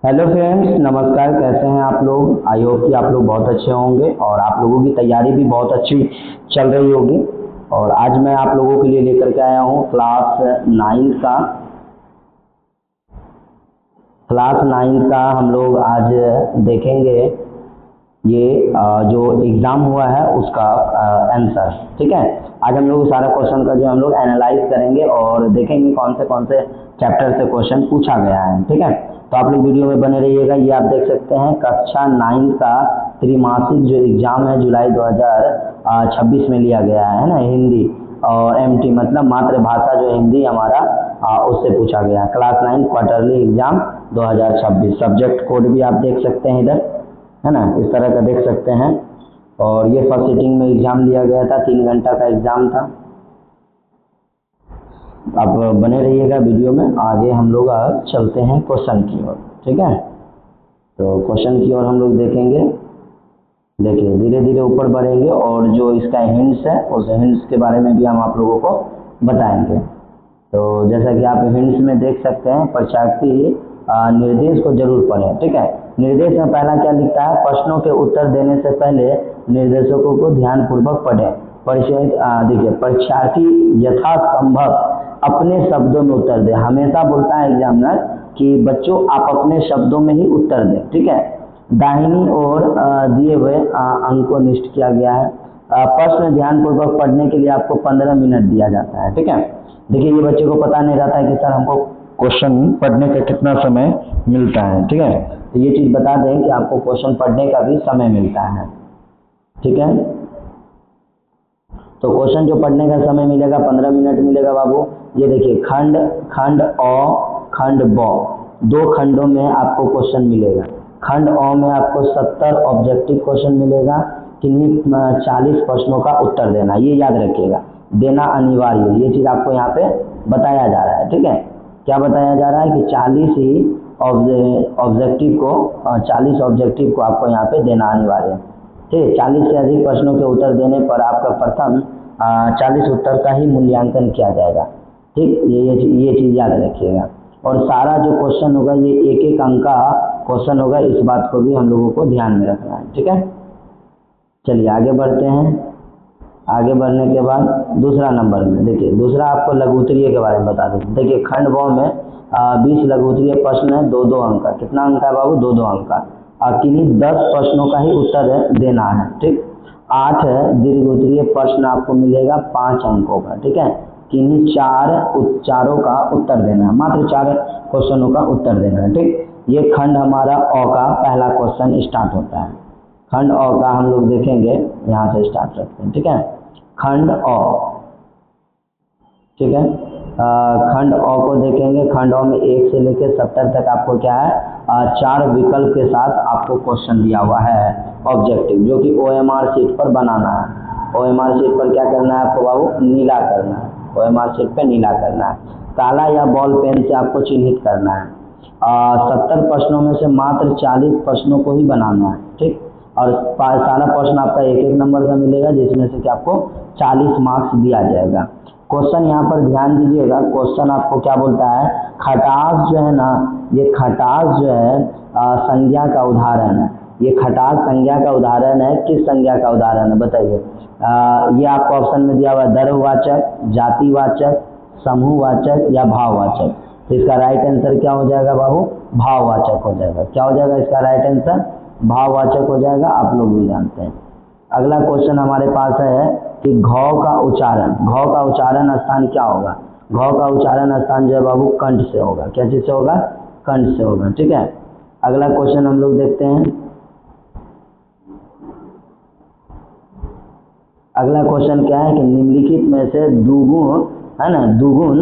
Hello friends, नमस्कार। कैसे हैं आप लोग? आई होप कि आप लोग बहुत अच्छे होंगे और आप लोगों की तैयारी भी बहुत अच्छी चल रही होगी। और आज मैं आप लोगों के लिए लेकर के आया हूँ क्लास 9 का हम लोग आज देखेंगे ये जो एग्ज़ाम हुआ है उसका आंसर। ठीक है, आज हम लोग सारा क्वेश्चन का जो हम लोग एनालाइज करेंगे और देखेंगे कौन से चैप्टर से क्वेश्चन पूछा गया है। ठीक है, तो आप लोग वीडियो में बने रहिएगा। ये आप देख सकते हैं कक्षा 9 का त्रिमासिक जो एग्ज़ाम है जुलाई 2026 में लिया गया है ना, हिंदी और एमटी मतलब मातृभाषा जो हिंदी हमारा उससे पूछा गया। Class 9 quarterly exam 2026। Subject code भी आप देख सकते हैं इधर, है ना, इस तरह का देख सकते हैं। और ये फर्स्ट सिटिंग में एग्ज़ाम लिया गया था, 3 घंटा का एग्ज़ाम था। आप बने रहिएगा वीडियो में। आगे हम लोग चलते हैं क्वेश्चन की ओर। ठीक है, तो क्वेश्चन की ओर हम लोग देखेंगे। देखिए धीरे धीरे ऊपर बढ़ेंगे और जो इसका हिंट्स है उस हिंट्स के बारे में भी हम आप लोगों को बताएंगे। तो जैसा कि आप हिंट्स में देख सकते हैं, परीक्षार्थी निर्देश को जरूर पढ़ें। ठीक है, निर्देश में पहला क्या लिखता है? प्रश्नों के उत्तर देने से पहले निर्देशकों को ध्यानपूर्वक पढ़ें। देखिए परीक्षार्थी यथासंभव अपने शब्दों में उत्तर दें। हमेशा बोलता है एग्जामिनर कि बच्चों आप अपने शब्दों में ही उत्तर दें। ठीक है, दाहिनी ओर दिए हुए अंक को निश्चित किया गया है। प्रश्न ध्यानपूर्वक पढ़ने के लिए आपको 15 मिनट दिया जाता है। ठीक है, देखिए ये बच्चे को पता नहीं रहता है कि सर हमको क्वेश्चन पढ़ने का कितना समय मिलता है। ठीक है, तो ये चीज़ बता दें कि आपको क्वेश्चन पढ़ने का भी समय मिलता है। ठीक है, तो क्वेश्चन जो पढ़ने का समय मिलेगा 15 मिनट मिलेगा बाबू। ये देखिए खंड अ खंड ब, 2 खंडों में आपको क्वेश्चन मिलेगा। खंड अ में आपको 70 ऑब्जेक्टिव क्वेश्चन मिलेगा, किन्हीं 40 प्रश्नों का उत्तर देना, ये याद रखिएगा, देना अनिवार्य। ये चीज़ आपको यहाँ पे बताया जा रहा है। ठीक है, क्या बताया जा रहा है कि 40 ही ऑब्जेक्टिव को आपको यहाँ पे देना अनिवार्य है। ठीक, 40 से अधिक प्रश्नों के उत्तर देने पर आपका प्रथम 40 उत्तर का ही मूल्यांकन किया जाएगा। ठीक, ये चीज़ याद रखिएगा। और सारा जो क्वेश्चन होगा ये एक अंक का क्वेश्चन होगा, इस बात को भी हम लोगों को ध्यान में रखना है। ठीक है, चलिए आगे बढ़ते हैं। आगे बढ़ने के बाद दूसरा नंबर में देखिए, दूसरा आपको लघु उत्तरीय के बारे में बता दें। देखिए खंड ब में 20 लघु उत्तरीय प्रश्न है, 2-2 अंक का। कितना अंक है बाबू? 2-2 अंक का। किन्हीं 10 प्रश्नों का ही उत्तर देना है। ठीक, 8 दीर्घ उत्तरीय प्रश्न आपको मिलेगा 5 अंकों का। ठीक है, किन्हीं 4 का उत्तर देना है, मात्र 4 क्वेश्चनों का उत्तर देना है। ठीक, ये खंड हमारा अ का पहला क्वेश्चन स्टार्ट होता है। खंड अ का हम लोग देखेंगे, यहाँ से स्टार्ट करते हैं। ठीक है, खंड अ। ठीक है, खंड अ को देखेंगे। खंड अ में 1 से लेकर 70 तक आपको क्या है, 4 विकल्प के साथ आपको क्वेश्चन दिया हुआ है ऑब्जेक्टिव, जो कि OMR शीट पर बनाना है। OMR शीट पर क्या करना है आपको बाबू? नीला करना है। OMR शीट पर नीला करना है, काला या बॉल पेन से आपको चिन्हित करना है। 70 प्रश्नों में से मात्र 40 प्रश्नों को ही बनाना है। ठीक, और सारा प्रश्न आपका 1-1 नंबर का मिलेगा, जिसमें से कि आपको 40 मार्क्स दिया जाएगा। क्वेश्चन यहाँ पर ध्यान दीजिएगा, क्वेश्चन आपको क्या बोलता है? खटास जो है ना, ये खटास जो है संज्ञा का उदाहरण है। ये खटास संज्ञा का उदाहरण है। किस संज्ञा का उदाहरण है बताइए? ये आपको ऑप्शन में दिया हुआ है, द्रव्यवाचक, जातिवाचक, समूहवाचक या भाववाचक। तो इसका राइट आंसर क्या हो जाएगा बाबू? भाववाचक हो जाएगा। क्या हो जाएगा इसका राइट आंसर? भाववाचक हो जाएगा, आप लोग भी जानते हैं। अगला क्वेश्चन हमारे पास है कि घ का उच्चारण स्थान क्या होगा? घ का उच्चारण स्थान जो है बाबू कंठ से होगा। क्या चीज से होगा? कंठ से होगा। ठीक है, अगला क्वेश्चन हम लोग देखते हैं। अगला क्वेश्चन क्या है कि निम्नलिखित में से दुगुण है ना, दुगुण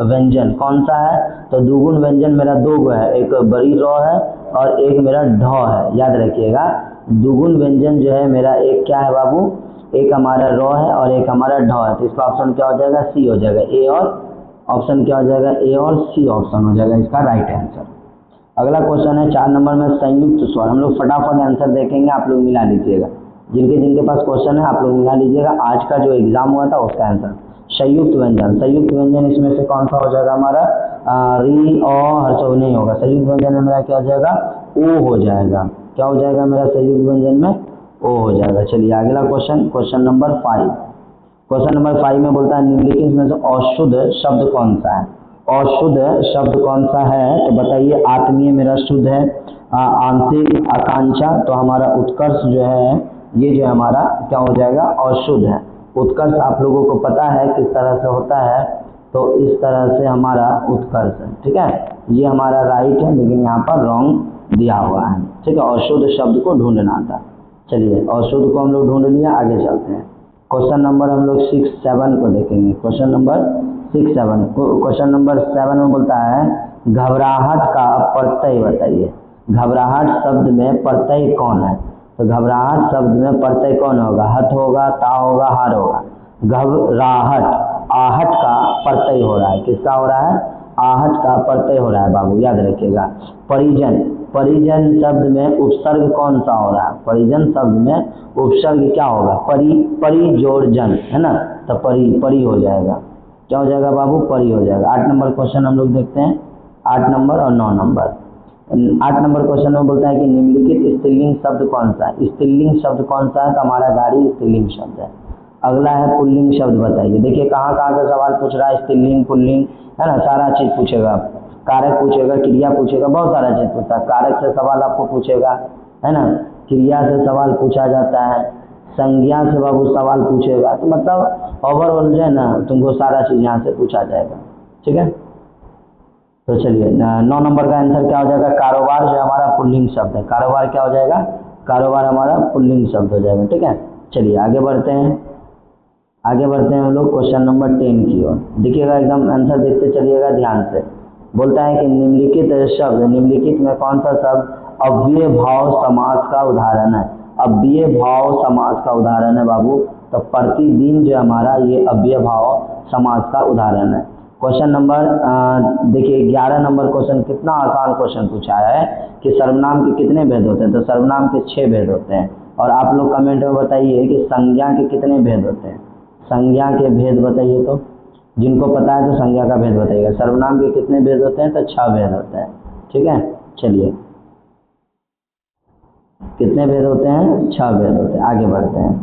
व्यंजन कौन सा है? तो दुगुण व्यंजन मेरा 2 गो है, एक बड़ी र है और एक मेरा ढ है। याद रखिएगा, दुगुण व्यंजन जो है मेरा एक क्या है बाबू? एक हमारा र है और एक हमारा ढ है। तो इसका ऑप्शन क्या हो जाएगा? सी हो जाएगा। ए और ऑप्शन क्या हो जाएगा? ए और सी ऑप्शन हो जाएगा इसका राइट आंसर। अगला क्वेश्चन है 4 नंबर में संयुक्त स्वर। हम लोग फटाफट आंसर देखेंगे, आप लोग मिला लीजिएगा। जिनके पास क्वेश्चन है आप लोग मिला लीजिएगा। आज का जो एग्जाम हुआ था उसका आंसर संयुक्त व्यंजन। संयुक्त व्यंजन इसमें से कौन सा हो जाएगा हमारा? री अ हर्षो नहीं होगा, संयुक्त व्यंजन में मेरा क्या हो जाएगा, ओ हो जाएगा। क्या हो जाएगा मेरा संयुक्त व्यंजन में, ओ हो जाएगा। चलिए अगला question, question number 5। Question number 5 में बोलता है निम्नलिखित में से अशुद्ध शब्द कौन सा है। अशुद्ध शब्द कौन सा है तो बताइए। आत्मीय मेरा शुद्ध है, आंशिक, आकांक्षा, तो हमारा उत्कर्ष जो है ये जो हमारा क्या हो जाएगा, अशुद्ध है। उत्कर्ष आप लोगों को पता है किस तरह से होता है, तो इस तरह से हमारा उत्कर्ष है, ठीक है। ये हमारा राइट है लेकिन यहाँ पर रॉन्ग दिया हुआ है, ठीक है। अशुद्ध शब्द को ढूंढना था। चलिए अशुद्ध को हम लोग ढूंढ लिया, आगे चलते हैं। क्वेश्चन नंबर हम लोग 6-7 को देखेंगे। क्वेश्चन नंबर 6-7, क्वेश्चन नंबर 7 में बोलता है घबराहट का प्रत्यय बताइए। घबराहट शब्द में प्रत्यय कौन है, तो घबराहट शब्द में प्रत्यय कौन होगा, हत होगा, ता होगा, हार होगा। घबराहट, आहट का प्रत्यय हो रहा है, किसका हो रहा है, आहट का प्रत्यय हो रहा है बाबू, याद रखिएगा। परिजन, परिजन शब्द में उपसर्ग कौन सा हो रहा है, परिजन शब्द में उपसर्ग क्या होगा, परि, परिजोड़ जन है ना, तो परि हो जाएगा। क्या हो जाएगा बाबू, परि हो जाएगा। 8 नंबर क्वेश्चन हम लोग देखते हैं, 8 नंबर और 9 नंबर। 8 नंबर क्वेश्चन में बोलता है कि निम्नलिखित स्त्रीलिंग शब्द कौन सा है। स्त्रीलिंग शब्द कौन सा है, तो हमारा गाड़ी स्त्रीलिंग शब्द है। अगला है पुल्लिंग शब्द बताइए। देखिए कहाँ कहाँ से सवाल पूछ रहा है, स्त्रीलिंग, पुल्लिंग है ना, सारा चीज पूछेगा। कारक पूछेगा, क्रिया पूछेगा, बहुत सारा चीज पूछता है। कारक से सवाल आपको पूछेगा है ना, क्रिया से सवाल पूछा जाता है, संज्ञा से बाबू सवाल पूछेगा। तो मतलब ओवरऑल जो है ना तुमको सारा चीज यहाँ से पूछा जाएगा, ठीक है। तो चलिए 9 नंबर का आंसर क्या हो जाएगा, कारोबार जो हमारा पुल्लिंग शब्द है। कारोबार क्या हो जाएगा, कारोबार हमारा पुल्लिंग शब्द हो जाएगा, ठीक है। चलिए आगे बढ़ते हैं, आगे बढ़ते हैं हम लोग क्वेश्चन नंबर 10 की ओर। देखिएगा एकदम आंसर देखते चलिएगा ध्यान से। बोलता है कि निम्नलिखित शब्द, निम्नलिखित में कौन सा शब्द अव्यय भाव समास का उदाहरण है। अव्यय भाव समास का उदाहरण है बाबू, तो प्रतिदिन जो हमारा ये अव्यय भाव समास का उदाहरण है। क्वेश्चन नंबर देखिए 11 नंबर क्वेश्चन, कितना आसान क्वेश्चन पूछा है कि सर्वनाम के कितने भेद होते हैं, तो सर्वनाम के 6 भेद होते हैं। और आप लोग कमेंट में बताइए कि संज्ञा के कितने भेद होते हैं, संज्ञा के भेद बताइए। तो जिनको पता है तो संज्ञा का भेद बताइएगा। सर्वनाम के कितने भेद होते हैं, तो 6 भेद होते हैं, ठीक है। चलिए कितने भेद होते हैं, 6 भेद होते हैं। आगे बढ़ते हैं,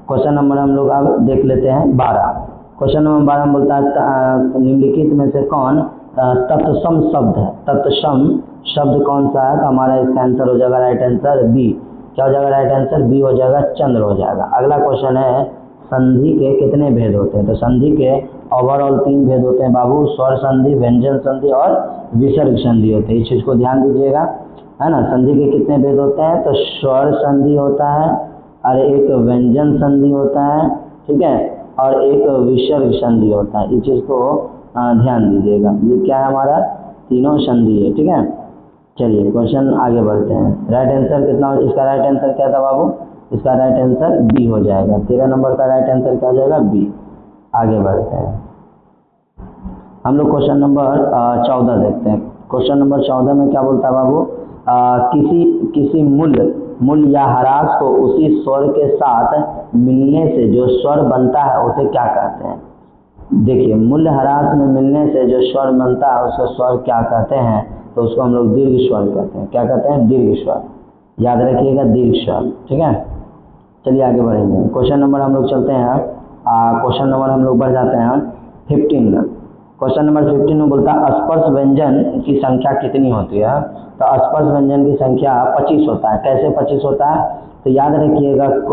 क्वेश्चन नंबर हम लोग अब देख लेते हैं 12। क्वेश्चन नंबर 12 में बोलता है निम्नलिखित में से कौन तत्सम शब्द है। तत्सम शब्द कौन सा है, तो हमारा इसका आंसर हो जाएगा राइट आंसर बी। क्या हो जाएगा राइट आंसर, बी हो जाएगा, चंद्र हो जाएगा। अगला क्वेश्चन है संधि के कितने भेद होते हैं, तो संधि के ओवरऑल 3 भेद होते हैं बाबू, स्वर संधि, व्यंजन संधि और विसर्ग संधि होते हैं। इस चीज को ध्यान दीजिएगा, है ना। संधि के कितने भेद होते हैं, तो स्वर संधि होता है और एक व्यंजन संधि होता है, ठीक है, और एक विसर्ग संधि होता है। इस चीज को ध्यान दीजिएगा। ये क्या है हमारा, तीनों संधि है, ठीक है। चलिए क्वेश्चन आगे बढ़ते हैं। राइट आंसर कितना, इसका राइट आंसर क्या था बाबू, इसका राइट आंसर बी हो जाएगा। 13 नंबर का राइट आंसर क्या हो जाएगा, बी। आगे बढ़ते हैं हम लोग क्वेश्चन नंबर 14 देखते हैं। क्वेश्चन नंबर 14 में क्या बोलता है बाबू, किसी मूल या ह्रास को उसी स्वर के साथ मिलने से जो स्वर बनता है उसे क्या कहते हैं। देखिए मूल ह्रास में मिलने से जो स्वर बनता है उसको स्वर क्या कहते हैं, तो उसको हम लोग दीर्घ स्वर कहते हैं। क्या कहते हैं, दीर्घ स्वर, याद रखिएगा दीर्घ स्वर, ठीक है। चलिए आगे बढ़ेंगे। क्वेश्चन नंबर हम लोग चलते हैं, क्वेश्चन नंबर हम लोग बढ़ जाते हैं 15 में। क्वेश्चन नंबर 15 में बोलता है स्पर्श व्यंजन की संख्या कितनी होती है, तो स्पर्श व्यंजन की संख्या 25 होता है। कैसे 25 होता है, तो याद रखिएगा क,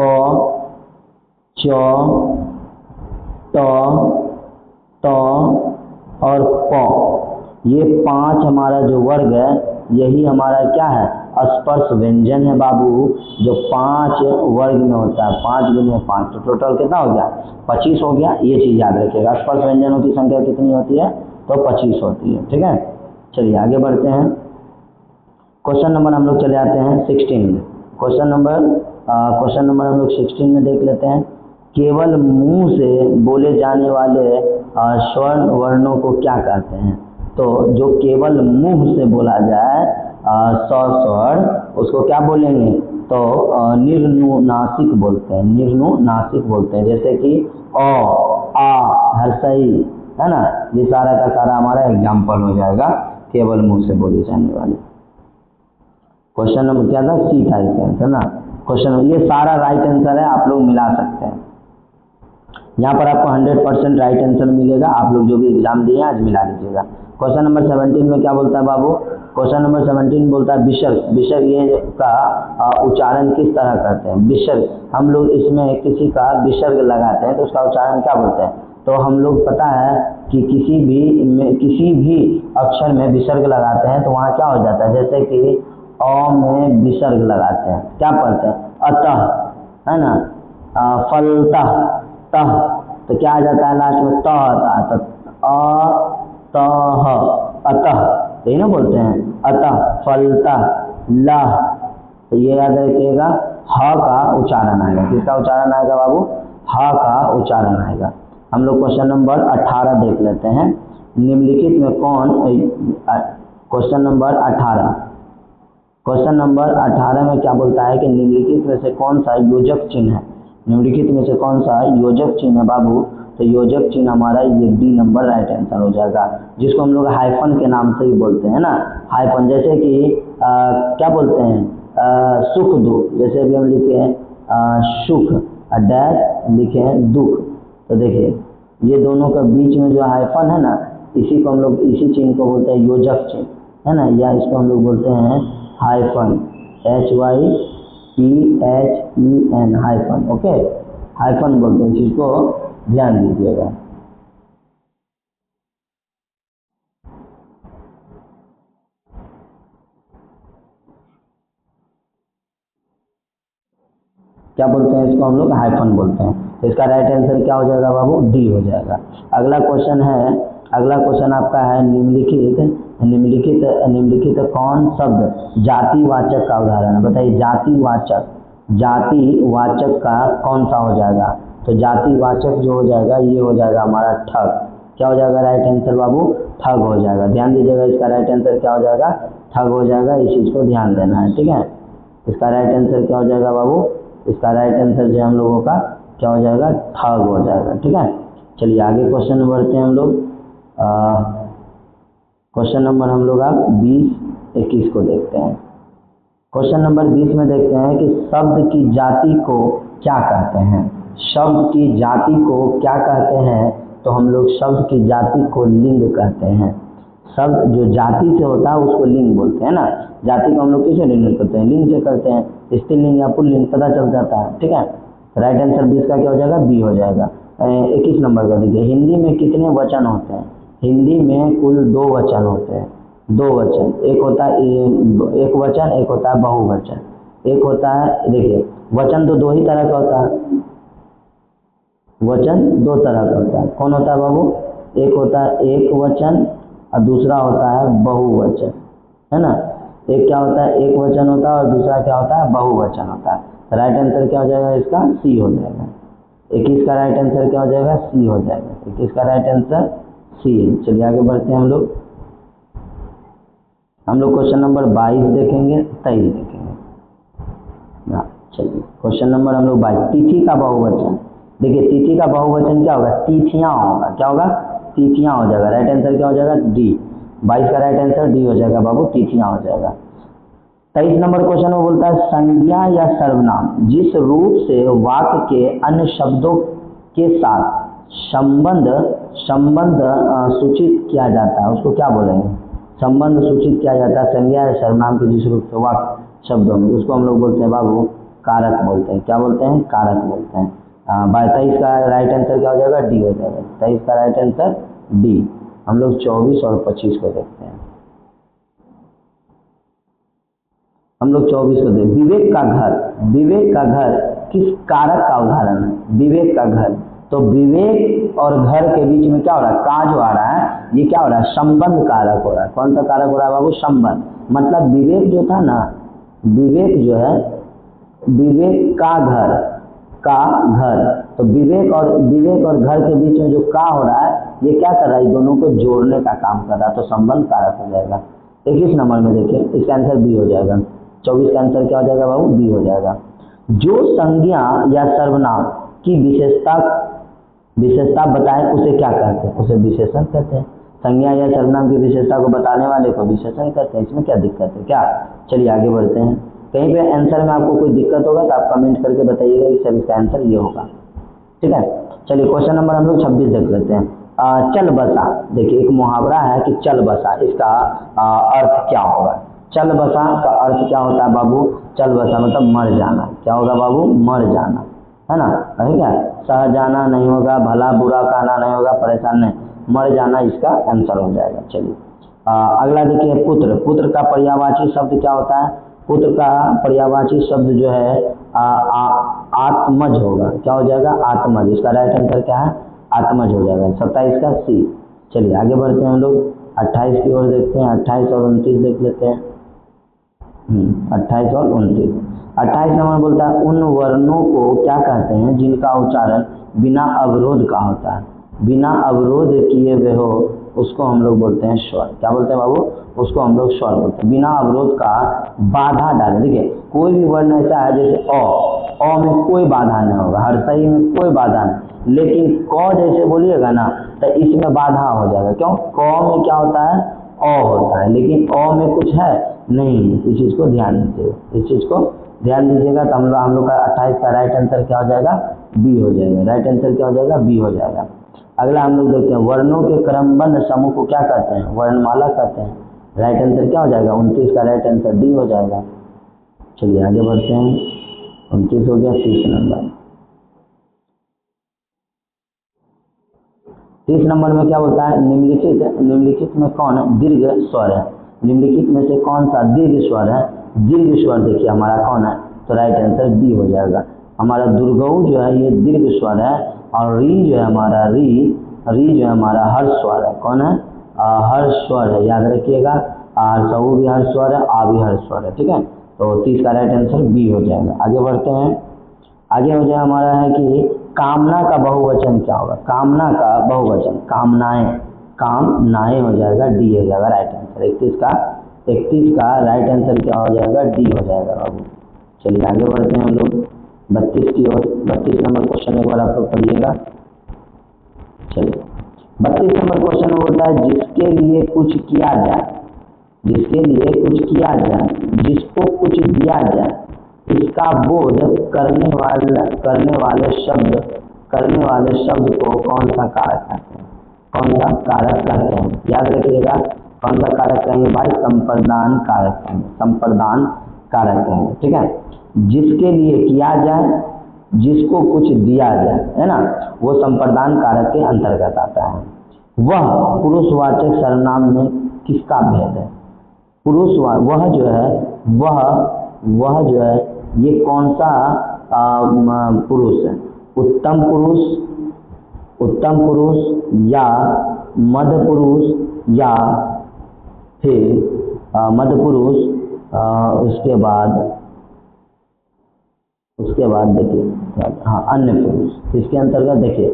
च, ट, त और प, ये 5 हमारा जो वर्ग है यही हमारा क्या है, स्पर्श व्यंजन है बाबू, जो 5 वर्ग में होता है। 5 गुने 5, तो टोटल कितना हो गया, 25 हो गया। ये चीज याद रखिएगा, स्पर्श व्यंजनों की संख्या कितनी होती है, तो 25 होती है, ठीक है। चलिए आगे बढ़ते हैं। क्वेश्चन नंबर हम लोग चले आते हैं 16 में। क्वेश्चन नंबर हम लोग 16 में देख लेते हैं। केवल मुंह से बोले जाने वाले स्वर्ण वर्णों को क्या कहते हैं, तो जो केवल मुंह से बोला जाए स्वर, उसको क्या बोलेंगे, तो निर्नुनासिक बोलते हैं, निर्नुनासिक बोलते हैं। जैसे कि अ, आ, हर्षई, है ना। ये सारा का सारा हमारा एग्जाम्पल हो जाएगा, केवल मुंह से बोली जाने वाली। क्वेश्चन नंबर क्या था, सी था इसका आंसर ना। क्वेश्चन ये सारा राइट आंसर है, आप लोग मिला सकते हैं। यहाँ पर आपको 100% राइट आंसर मिलेगा। आप लोग जो भी एग्जाम दिए आज मिला लीजिएगा। क्वेश्चन नंबर 17 में क्या बोलता है बाबू, क्वेश्चन नंबर 17 बोलता है विसर्ग। विसर्ग ये का उच्चारण किस तरह करते हैं। विसर्ग, हम लोग इसमें किसी का विसर्ग लगाते हैं तो उसका उच्चारण क्या बोलते हैं। तो हम लोग पता है कि किसी भी अक्षर में विसर्ग लगाते हैं तो वहाँ क्या हो जाता है, जैसे कि अ में विसर्ग लगाते हैं, क्या पढ़ते हैं, अतः, है ना। फलतः, तह, तो क्या आ जाता है लास्ट में, त आता है, तो अतः, यही ना बोलते हैं, अतः, फलतः, लह, तो ये याद रखिएगा, ह का उच्चारण आएगा। किसका उच्चारण आएगा बाबू, ह का उच्चारण आएगा। हम लोग क्वेश्चन नंबर 18 देख लेते हैं। निम्नलिखित में कौन, क्वेश्चन नंबर 18, क्वेश्चन नंबर 18 में क्या बोलता है कि निम्नलिखित में से कौन सा योजक चिन्ह है। निम्नलिखित में से कौन सा योजक चिन्ह है बाबू, तो योजक चिन्ह हमारा ये डी नंबर राइट आंसर हो जाएगा, जिसको हम लोग हाइफन के नाम से भी बोलते हैं ना। हाइफन, जैसे कि क्या बोलते हैं, सुख दुख, जैसे अभी हम लिखे हैं सुख डैश लिखे हैं दुख, तो देखिए ये दोनों के बीच में जो हाइफन है ना, इसी को हम लोग, इसी चिन्ह को बोलते हैं योजक चिन्ह, है ना, या इसको हम लोग बोलते हैं hyphen, HYPHEN, hyphen. Okay, hyphen बोलते हैं, इस चीज को ध्यान दीजिएगा। क्या बोलते हैं इसको, हम लोग हाइफन बोलते हैं। तो इसका राइट आंसर क्या हो जाएगा बाबू, डी हो जाएगा। अगला क्वेश्चन है, अगला क्वेश्चन आपका है निम्नलिखित निम्नलिखित निम्नलिखित कौन शब्द जातिवाचक का उदाहरण है। बताइए जातिवाचक, जातिवाचक का कौन सा हो जाएगा। तो जातिवाचक जो हो जाएगा ये हो जाएगा हमारा ठग। क्या हो जाएगा राइट आंसर बाबू, ठग हो जाएगा। ध्यान दीजिएगा, इसका राइट आंसर क्या हो जाएगा, ठग हो जाएगा। इस चीज को ध्यान देना है, ठीक है। इसका राइट आंसर क्या हो जाएगा बाबू, इसका राइट आंसर जो हम लोगों का क्या हो जाएगा, ठग हो जाएगा, ठीक है। चलिए आगे क्वेश्चन में बढ़ते हैं हम लोग। क्वेश्चन नंबर हम लोग आप 20-21 को देखते हैं। क्वेश्चन नंबर 20 में देखते हैं कि शब्द की जाति को क्या कहते हैं। शब्द की जाति को क्या कहते हैं, तो हम लोग शब्द की जाति को लिंग कहते हैं। शब्द जो जाति से होता है उसको लिंग बोलते हैं ना। जाति को हम लोग किससे निर्णय करते हैं, लिंग से करते हैं। स्त्रीलिंग या पुल्लिंग पता चल जाता है, ठीक है। राइट आंसर 20 का क्या हो जाएगा, बी हो जाएगा। 21 नंबर का देखिए, हिंदी में कितने वचन होते हैं। हिंदी में कुल 2 वचन होते हैं, 2 वचन। एक होता है एक वचन, एक होता है बहुवचन। एक होता है, देखिए वचन तो 2 ही तरह का होता है, वचन 2 तरह का होता है। कौन होता है बाबू, एक होता है एक वचन और दूसरा होता है बहुवचन, है ना। एक क्या होता है, एक वचन होता है और दूसरा क्या होता है, बहुवचन होता है। राइट आंसर क्या हो जाएगा इसका, सी हो जाएगा। 21 का राइट आंसर क्या हो जाएगा, सी हो जाएगा। 21 का राइट आंसर सी है। चलिए आगे बढ़ते हैं हम लोग क्वेश्चन नंबर 22 देखेंगे, 23 देखेंगे। चलिए क्वेश्चन नंबर हम लोग 22, तिथि का बहुवचन। देखिए तिथि का बहुवचन क्या होगा, तिथियां होगा। क्या होगा, तिथियां हो जाएगा। राइट आंसर क्या हो जाएगा, डी। 22 का राइट आंसर डी हो जाएगा बाबू, तिथियां हो जाएगा। 23 नंबर क्वेश्चन में बोलता है संज्ञा या सर्वनाम जिस रूप से वाक्य के अन्य शब्दों के साथ संबंध सूचित किया जाता है, उसको क्या बोलेंगे। संबंध सूचित किया जाता है संज्ञा या सर्वनाम के जिस रूप से वाक्य शब्दों में, उसको हम लोग बोलते हैं बाबू कारक बोलते हैं। क्या बोलते हैं, कारक बोलते हैं। 23 का राइट आंसर क्या हो जाएगा, डी हो जाएगा। 23 का राइट आंसर डी। हम लोग 24 और 25 को देखते हैं। हम लोग 24 को देखते हैं। विवेक का घर, विवेक का घर किस कारक का उदाहरण है। विवेक का घर, तो विवेक और घर के बीच में क्या हो रहा है, का जो आ रहा है ये क्या हो रहा है, संबंध कारक हो रहा है। कौन सा कारक हो रहा है बाबू, संबंध। मतलब विवेक जो था ना, विवेक जो है, विवेक का घर, का घर, तो विवेक और घर के बीच में जो का हो रहा है ये क्या कर रहा है, दोनों को जोड़ने का काम कर रहा है, तो संबंध कारक हो जाएगा। 21 नंबर में देखिए, इसका आंसर बी हो जाएगा। 24 का आंसर क्या हो जाएगा बाबू, बी हो जाएगा। जो संज्ञा या सर्वनाम की विशेषता विशेषता बताएं उसे क्या कहते हैं? उसे विशेषण कहते हैं। संज्ञा या सर्वनाम की विशेषता को बताने वाले को विशेषण कहते हैं। इसमें क्या दिक्कत है क्या? चलिए आगे बढ़ते हैं। कहीं पे आंसर में आपको कोई दिक्कत होगा तो आप कमेंट करके बताइएगा कि सर इसका आंसर ये होगा। ठीक है, चलिए क्वेश्चन नंबर हम लोग 26 देख लेते हैं। चल बसा, देखिए एक मुहावरा है कि चल बसा, इसका अर्थ क्या होगा? चल बसा का अर्थ क्या होता है बाबू? चल बसा मतलब मर जाना। क्या होगा बाबू? मर जाना, है ना? ठीक है, सह जाना नहीं होगा, भला बुरा कहना नहीं होगा, परेशान नहीं, मर जाना इसका आंसर हो जाएगा। चलिए अगला देखिए, पुत्र। पुत्र का पर्यायवाची शब्द क्या होता है? पुत्र का पर्यायवाची शब्द जो है आत्मज होगा। क्या हो जाएगा? आत्मज। इसका राइट आंसर क्या है? आत्मज हो जाएगा। 27 का सी। चलिए आगे बढ़ते हैं हम लोग 28 की ओर देखते हैं। 28 और 29 देख लेते हैं। 28 और 29। 28 नंबर बोलता है उन वर्णों को क्या कहते हैं जिनका उच्चारण बिना अवरोध का होता है? बिना अवरोध किए हुए हो उसको हम लोग बोलते हैं स्वर। क्या बोलते हैं बाबू? उसको हम लोग स्वर बोलते हैं। बिना अवरोध का बाधा डाले। देखिए कोई भी वर्ण ऐसा है जैसे अ में कोई बाधा नहीं होगा, हर्षई में कोई बाधा नहीं, लेकिन क जैसे बोलिएगा ना तो इसमें बाधा हो जाएगा। क्यों? क में क्या होता है? अ होता है, लेकिन अ में कुछ है नहीं। इस चीज को ध्यान दीजिएगा, इस चीज को ध्यान दीजिएगा। तो हम लोग का 28 का राइट आंसर क्या हो जाएगा? बी हो जाएगा। राइट आंसर क्या हो जाएगा? बी हो जाएगा। अगला हम लोग देखते हैं वर्णों के क्रमबद्ध समूह को क्या कहते हैं? वर्णमाला कहते हैं। राइट आंसर क्या हो जाएगा? 29 का राइट आंसर डी हो जाएगा। चलिए आगे बढ़ते हैं। 29 हो गया। 30 नंबर। 30 नंबर में क्या बोलता है? निम्नलिखित में कौन दीर्घ स्वर है? निम्नलिखित में से कौन सा दीर्घ स्वर है? दीर्घ स्वर देखिए हमारा कौन है? तो राइट आंसर बी हो जाएगा। हमारा दुर्गऊ जो है ये दीर्घ स्वर है, और री जो है हमारा री जो है हमारा हर्ष स्वर है। कौन है? हर्ष स्वर है, याद रखिएगा। हर्षऊ भी हर्ष स्वर है, आ भी हर्ष स्वर है। ठीक है, तो 30 का राइट आंसर बी हो जाएगा। आगे बढ़ते हैं। आगे हो जाए हमारा है कि कामना का बहुवचन क्या होगा? कामना का बहुवचन कामनाएं, कामनाएं हो जाएगा, डी हो जाएगा राइट आंसर। 31 का राइट आंसर क्या हो जाएगा? डी हो जाएगा बाबू। चलिए आगे बढ़ते हैं हम लोग 32 की ओर। 32 नंबर क्वेश्चन एक बार आप लोग पढ़िएगा। चलिए 32 नंबर क्वेश्चन होता है जिसके लिए कुछ किया जाए, जिसके लिए कुछ किया जाए, जिसको कुछ दिया जाए, इसका बोध करने वाले शब्द को कौन सा कारक कहते हैं? कौन सा कारक कहते हैं? याद रखिएगा कौन सा कारक कहेंगे भाई? संप्रदान कारक कहेंगे, संप्रदान कारक कहेंगे। ठीक है, जिसके लिए किया जाए, जिसको कुछ दिया जाए, है ना, वो संप्रदान कारक के अंतर्गत आता है। वह पुरुषवाचक सर्वनाम में किसका भेद है? वह जो है ये कौन सा पुरुष है? उत्तम पुरुष या मध्य पुरुष या फिर मध्य पुरुष, उसके बाद देखिए अन्य पुरुष। इसके अंतर्गत देखिए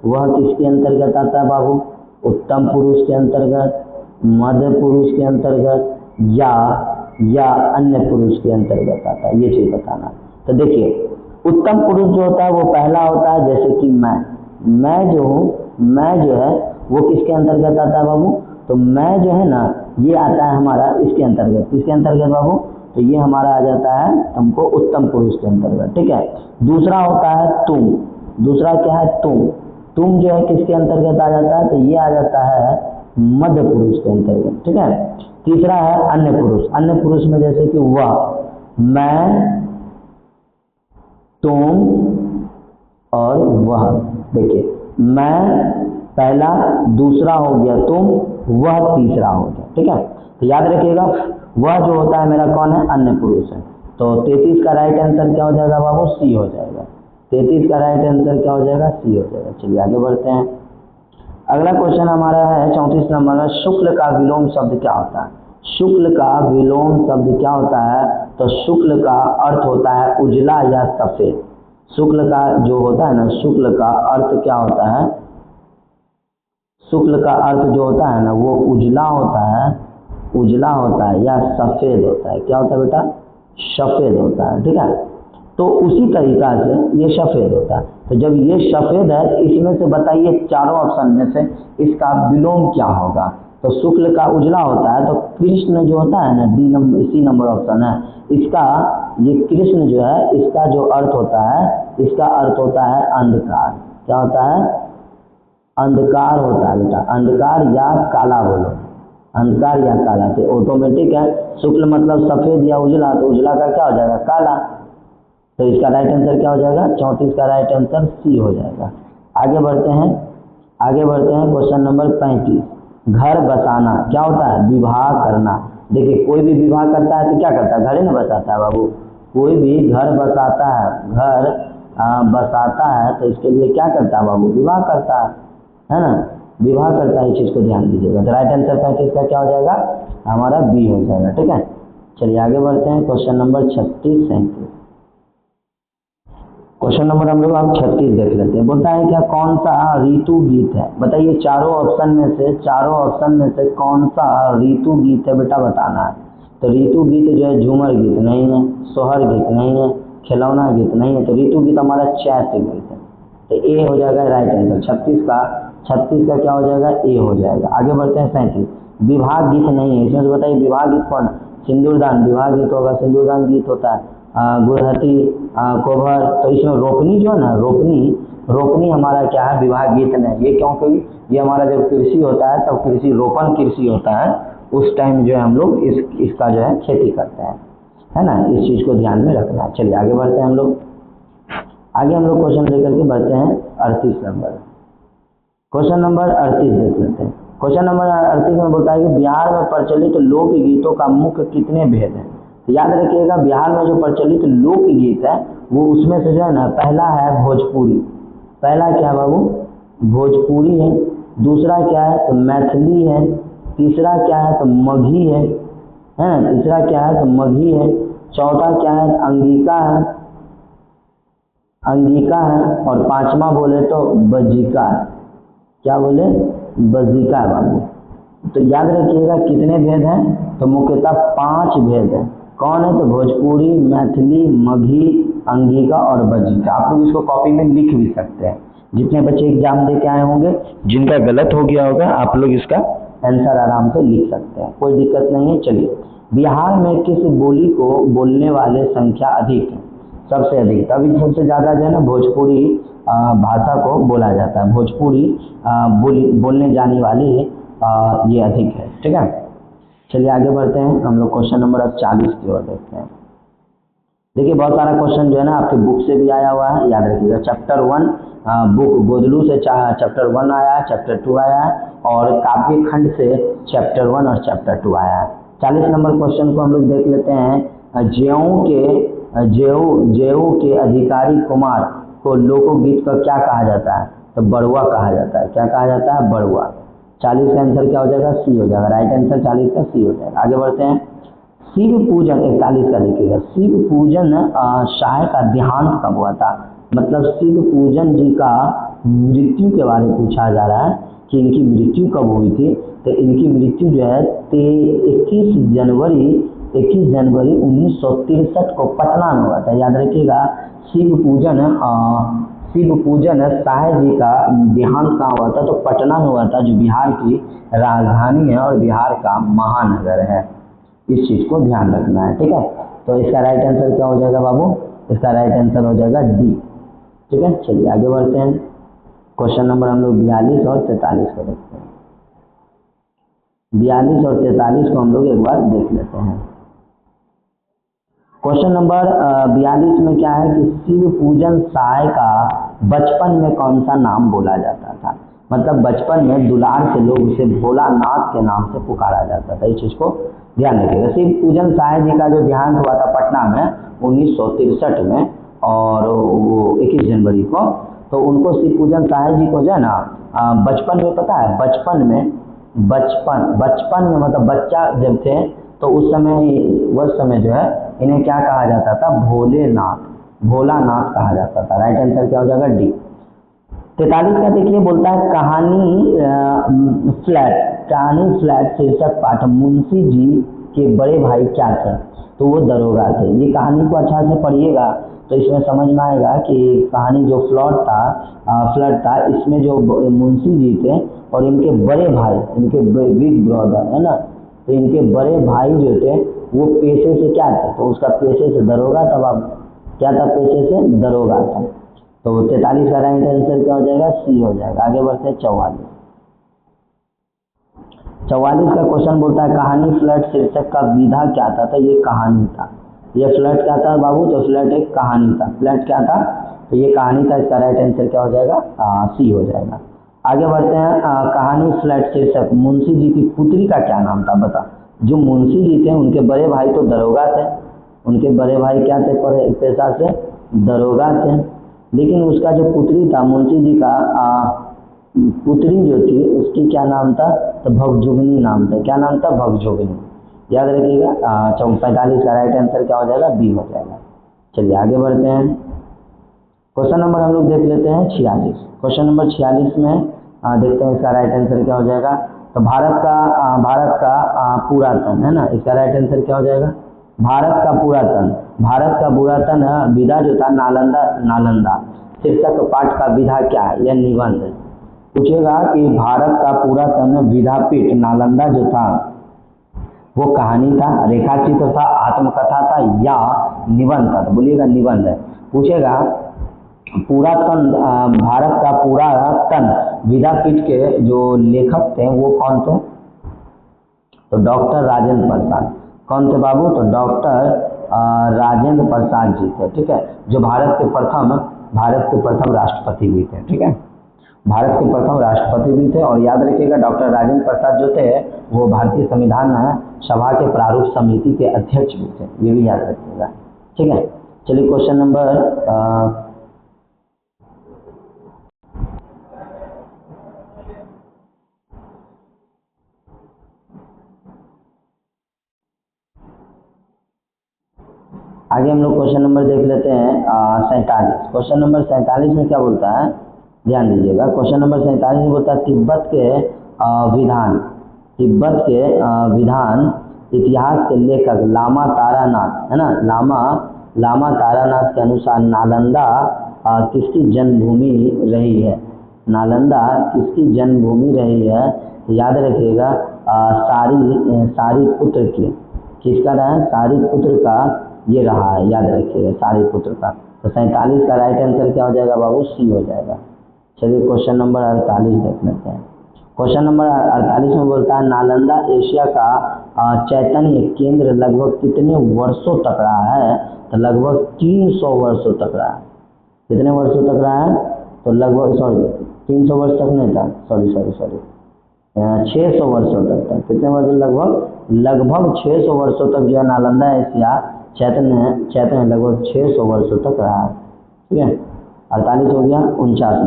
वह किसके अंतर्गत आता है बाबू? उत्तम पुरुष के अंतर्गत, मध्य पुरुष के अंतर्गत या अन्य पुरुष के अंतर्गत आता है, ये चीज बताना। तो देखिए उत्तम पुरुष जो होता है वो पहला होता है, जैसे कि मैं जो है वो किसके अंतर्गत आता है बाबू? तो मैं जो है ना ये आता है हमारा इसके अंतर्गत। किसके अंतर्गत बाबू? तो ये हमारा आ जाता है हमको उत्तम पुरुष के अंतर्गत। ठीक है, दूसरा होता है तुम। दूसरा क्या है? तुम जो है किसके अंतर्गत आ जाता है? तो ये आ जाता है मध्य पुरुष के अंतर्गत। ठीक है, तीसरा है अन्य पुरुष। अन्य पुरुष में जैसे कि वह, मैं, तुम और वह। देखिए मैं पहला, दूसरा हो गया तुम, वह तीसरा हो गया। ठीक है, तो याद रखिएगा वह जो होता है मेरा कौन है? अन्य पुरुष है। तो 33 का राइट आंसर क्या हो जाएगा बाबू? सी हो जाएगा। 33 का राइट आंसर क्या हो जाएगा? सी हो जाएगा। चलिए आगे बढ़ते हैं। अगला क्वेश्चन हमारा है 34 नंबर में, शुक्ल का विलोम शब्द क्या होता है? शुक्ल का विलोम शब्द क्या होता है? तो शुक्ल का अर्थ होता है उजला या सफेद। शुक्ल का जो होता है ना, शुक्ल का अर्थ क्या होता है? शुक्ल का अर्थ जो होता है ना वो उजला होता है या सफेद होता है। क्या होता है बेटा? सफेद होता है। ठीक है, तो उसी तरीका से ये सफ़ेद होता है। तो जब ये सफ़ेद है, इसमें से बताइए चारों ऑप्शन में से इसका विलोम क्या होगा। तो शुक्ल का उजला होता है, तो कृष्ण जो होता है ना, डी नंबर, इसी नंबर ऑप्शन है इसका। ये कृष्ण जो है, इसका जो अर्थ होता है, इसका अर्थ होता है अंधकार। क्या होता है? अंधकार होता है बेटा, अंधकार या काला बोलो, अंधकार या काला। तो ऑटोमेटिक है, शुक्ल मतलब सफ़ेद या उजला, तो उजला का क्या हो जाएगा? काला। तो इसका राइट आंसर क्या हो जाएगा? 34 का राइट आंसर सी हो जाएगा। आगे बढ़ते हैं, आगे बढ़ते हैं। क्वेश्चन नंबर 35, घर बसाना क्या होता है? विवाह करना। देखिए, कोई भी विवाह करता है तो क्या करता है? घर ही ना बसाता है बाबू। कोई भी घर बसाता है, घर बसाता है, तो इसके लिए क्या करता है बाबू? विवाह करता है ना, विवाह करता है। इस चीज़ को ध्यान दीजिएगा। तो राइट आंसर 35 का क्या हो जाएगा? हमारा बी हो जाएगा। ठीक है, चलिए आगे बढ़ते हैं। Question number 36, 37। क्वेश्चन नंबर हम लोग अब 36 देख लेते हैं। बोलता है क्या, कौन सा ऋतु गीत है? बताइए, चारों ऑप्शन में से कौन सा ऋतु गीत है बेटा, बताना है। तो ऋतु गीत जो है, झूमर गीत नहीं है, सोहर गीत नहीं है, खिलौना गीत नहीं है। तो ऋतु गीत हमारा चैत्र गीत है। तो ए हो जाएगा राइट आंसर। 36 का क्या हो जाएगा? ए हो जाएगा। आगे बढ़ते हैं 37, विवाह गीत नहीं है। इसमें से बताइए विवाह गीत कौन? सिंदूरदान विवाह गीत होगा, सिंदूरदान गीत होता है। गुरहथी, कोभर। तो इसमें रोपनी जो है ना, रोपनी हमारा क्या है? विवाह गीत नहीं। ये क्योंकि ये हमारा जब कृषि होता है, तब कृषि रोपण कृषि होता है, उस टाइम जो है हम लोग इसका जो है खेती करते हैं, है ना। इस चीज़ को ध्यान में रखना है। चलिए आगे बढ़ते हैं हम लोग। आगे हम लोग क्वेश्चन लेकर के बढ़ते हैं 38 नंबर। क्वेश्चन नंबर 38 देख लेते हैं। क्वेश्चन नंबर 38 में बोलता है कि बिहार में प्रचलित लोकगीतों का मुख्य कितने भेद हैं। तो याद रखिएगा, बिहार में जो प्रचलित लोकगीत है, वो उसमें से जो है ना, पहला है भोजपुरी। पहला क्या है बाबू? भोजपुरी है। दूसरा क्या है? तो मैथिली है। तीसरा क्या है? तो मगही है, तीसरा क्या है? तो मगही है। चौथा क्या है? अंगिका है। और पांचवा बोले तो बज्जिका है। क्या बोले? बज्जिका है बाबू। तो याद रखिएगा कितने भेद हैं? तो मुख्यतः 5 भेद हैं। कौन है? तो भोजपुरी, मैथिली, मगही, अंगिका और बज्जिका। आप लोग इसको कॉपी में लिख भी सकते हैं। जितने बच्चे एग्जाम दे के आए होंगे, जिनका गलत हो गया होगा, आप लोग इसका आंसर आराम से लिख सकते हैं, कोई दिक्कत नहीं है। चलिए, बिहार में किस बोली को बोलने वाले संख्या अधिक है? सबसे अधिक। अभी सबसे ज़्यादा जो है ना, भोजपुरी भाषा को बोला जाता है। भोजपुरी बोलने जाने वाली ये अधिक है। ठीक है, चलिए आगे बढ़ते हैं। हम लोग क्वेश्चन नंबर 40 की ओर देखते हैं। देखिए, बहुत सारा क्वेश्चन जो है ना आपके बुक से भी आया हुआ है, याद रखिएगा। चैप्टर 1 बुक गोदलू से चैप्टर 1 आया है, चैप्टर 2 आया है, और काव्य खंड से चैप्टर 1 और चैप्टर 2 आया है। 40 नंबर क्वेश्चन को हम लोग देख लेते हैं। जेऊ के अधिकारी कुमार को लोकगीत का क्या कहा जाता है? तो बड़ुआ कहा जाता है। क्या कहा जाता है? बड़ुआ। 40 का आंसर क्या हो जाएगा? सी हो जाएगा। राइट आंसर 40 का सी हो जाएगा। आगे बढ़ते हैं। शिव पूजन 41 का देखिएगा। शिव पूजन शाह का देहांत कब हुआ था? मतलब शिव पूजन जी का मृत्यु के बारे में पूछा जा रहा है कि इनकी मृत्यु कब हुई थी। तो इनकी मृत्यु जो है 21 जनवरी 1963 को पटना में हुआ था। याद रखिएगा, शिव पूजन शाह जी का देहांत कहाँ हुआ था? तो पटना में हुआ था, जो बिहार की राजधानी है और बिहार का महानगर है। इस चीज़ को ध्यान रखना है। ठीक है, तो इसका राइट आंसर क्या हो जाएगा बाबू? इसका राइट आंसर हो जाएगा डी। ठीक है, चलिए आगे बढ़ते हैं। क्वेश्चन नंबर हम लोग 42 और 43 को देखते हैं। 42 और 43 को हम लोग एक बार देख लेते हैं। क्वेश्चन नंबर 42 में क्या है कि शिव पूजन शाह का बचपन में कौन सा नाम बोला जाता था? मतलब बचपन में दुलार से लोग उसे भोलानाथ के नाम से पुकारा जाता था। इस चीज़ को ध्यान रखिएगा। शिव पूजन शाह जी का जो देहांत हुआ था पटना में 1963 में, और वो 21 जनवरी को। तो उनको शिव पूजन शाह जी को जो है ना बचपन में, पता है, बचपन में मतलब बच्चा जब थे, तो उस समय जो है इन्हें क्या कहा जाता था? भोलानाथ कहा जाता था। राइट आंसर क्या हो जाएगा? डी। 43 का देखिए, बोलता है कहानी फ्लैट शीर्षक पाठ। मुंशी जी के बड़े भाई क्या थे? तो वो दरोगा थे। ये कहानी को अच्छा से पढ़िएगा तो इसमें समझ में आएगा कि कहानी जो फ्लड था इसमें जो मुंशी जी थे और इनके बड़े भाई, इनके बिग ब्रदर है ना, तो इनके बड़े भाई जो थे वो पेशे से क्या थे, तो उसका पेशे से दरोगा था बाबू, क्या था, पेशे से दरोगा था। तो 43 का राइट आंसर क्या हो जाएगा, सी हो जाएगा। आगे बढ़ते हैं 44 का क्वेश्चन बोलता है कहानी फ्लड शीर्षक का विधा क्या था, तो ये कहानी था। ये फ्लड क्या था बाबू, तो फ्लड एक कहानी था। फ्लड क्या था, तो ये कहानी था। इसका राइट आंसर क्या हो जाएगा, सी हो जाएगा। आगे बढ़ते हैं, कहानी फ्लड शीर्षक मुंशी जी की पुत्री का क्या नाम था, बता। जो मुंशी जी थे उनके बड़े भाई तो दरोगा थे, उनके बड़े भाई क्या थे, पेशा से दरोगा थे, लेकिन उसका जो पुत्री था मुंशी जी का पुत्री जो थी उसकी क्या नाम था, तो भगजुगनी नाम था। क्या नाम था, भगजुगनी। याद रखिएगा। 45 का राइट आंसर क्या हो जाएगा, बी हो जाएगा। चलिए आगे बढ़ते हैं। क्वेश्चन नंबर हम लोग देख लेते हैं 46। क्वेश्चन नंबर 46 में देखते हैं इसका राइट आंसर क्या हो जाएगा। तो भारत का पुरातन है ना, इसका राइट आंसर क्या हो जाएगा, भारत का पुरातन विधा जो था नालंदा शीर्षक पाठ का विधा क्या है, यह निबंध। पूछेगा कि भारत का पुरातन विद्यापीठ नालंदा जो था वो कहानी था, रेखाचित्र था, आत्मकथा था या निबंध था, तो बोलिएगा निबंध है। पूछेगा पुरातन भारत का पुरातन विद्यापीठ के जो लेखक थे वो कौन थे, तो डॉक्टर राजेंद्र प्रसाद। कौन थे बाबू, तो डॉक्टर राजेंद्र प्रसाद जी थे। ठीक है, जो भारत के प्रथम राष्ट्रपति भी थे। ठीक है, भारत के प्रथम राष्ट्रपति भी थे। और याद रखिएगा डॉक्टर राजेंद्र प्रसाद जो थे वो भारतीय संविधान सभा के प्रारूप समिति के अध्यक्ष भी थे, ये भी याद रखिएगा। ठीक है, चलिए क्वेश्चन नंबर आगे हम लोग क्वेश्चन नंबर देख लेते हैं 47। क्वेश्चन नंबर 47 में क्या बोलता है, ध्यान दीजिएगा। क्वेश्चन नंबर 47 में बोलता है तिब्बत के विधान इतिहास के लेखक लामा तारानाथ है ना, लामा तारानाथ के अनुसार नालंदा किसकी जन्मभूमि रही है, नालंदा किसकी जन्मभूमि रही है, तो याद रखिएगा सारी पुत्र की, किसका रहा है, सारी पुत्र का ये रहा है, याद रखिएगा सारी पुत्र का। तो 47 का राइट आंसर क्या हो जाएगा बाबू, सी हो जाएगा। चलिए क्वेश्चन नंबर 48 देख लेते हैं। क्वेश्चन नंबर 48 में बोलता है नालंदा एशिया का चैतन्य केंद्र लगभग कितने वर्षों तक रहा है, तो लगभग 300 वर्षों तक रहा है। कितने वर्षों तक रहा है, तो लगभग 300 वर्ष तक नहीं था, सॉरी 600 वर्षों तक था। कितने वर्ष, लगभग 600 वर्षों तक जो है नालंदा एशिया चैतन्य लगभग 600 वर्षों तक रहा है। ठीक है, 48 हो गया। 49